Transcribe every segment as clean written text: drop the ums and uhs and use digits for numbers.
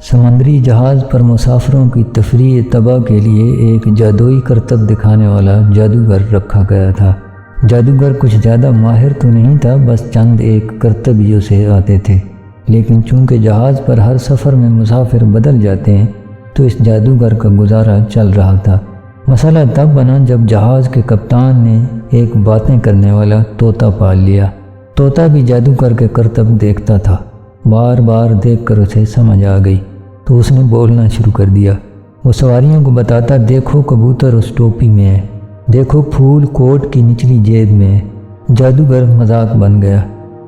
سمندری جہاز پر مسافروں کی تفریح طبع کے لیے ایک جادوئی کرتب دکھانے والا جادوگر رکھا گیا تھا۔ جادوگر کچھ زیادہ ماہر تو نہیں تھا، بس چند ایک کرتبیوں سے آتے تھے، لیکن چونکہ جہاز پر ہر سفر میں مسافر بدل جاتے ہیں تو اس جادوگر کا گزارا چل رہا تھا۔ مسئلہ تب بنا جب جہاز کے کپتان نے ایک باتیں کرنے والا طوطا پال لیا۔ طوطا بھی جادوگر کے کرتب دیکھتا تھا، بار بار دیکھ کر اسے سمجھ آ گئی تو اس نے بولنا شروع کر دیا۔ وہ سواریوں کو بتاتا، دیکھو کبوتر اس ٹوپی میں ہے، دیکھو پھول کوٹ کی نچلی جیب میں ہے۔ جادوگر مذاق بن گیا،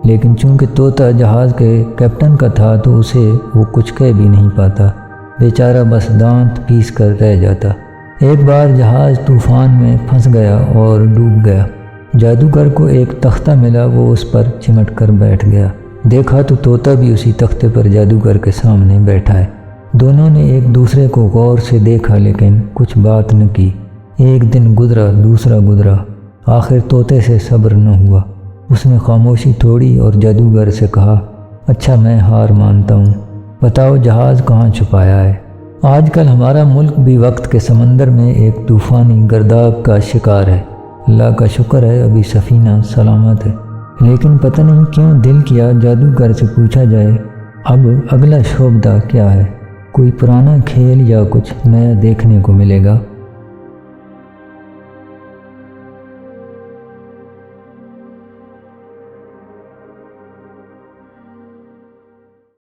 لیکن چونکہ طوطا جہاز کے کیپٹن کا تھا تو اسے وہ کچھ کہہ بھی نہیں پاتا، بیچارہ بس دانت پیس کر رہ جاتا۔ ایک بار جہاز طوفان میں پھنس گیا اور ڈوب گیا۔ جادوگر کو ایک تختہ ملا، وہ اس پر چمٹ کر بیٹھ گیا۔ دیکھا تو طوطا بھی اسی تختے پر جادوگر کے سامنے بیٹھا ہے۔ دونوں نے ایک دوسرے کو غور سے دیکھا لیکن کچھ بات نہ کی۔ ایک دن گزرا، دوسرا گزرا، آخر طوطے سے صبر نہ ہوا۔ اس نے خاموشی توڑی اور جادوگر سے کہا، اچھا میں ہار مانتا ہوں، بتاؤ جہاز کہاں چھپایا ہے؟ آج کل ہمارا ملک بھی وقت کے سمندر میں ایک طوفانی گرداب کا شکار ہے۔ اللہ کا شکر ہے ابھی سفینہ سلامت ہے، لیکن پتہ نہیں کیوں دل کیا جادوگر سے پوچھا جائے اب اگلا شعبہ کیا ہے، کوئی پرانا کھیل یا کچھ نیا دیکھنے کو ملے گا۔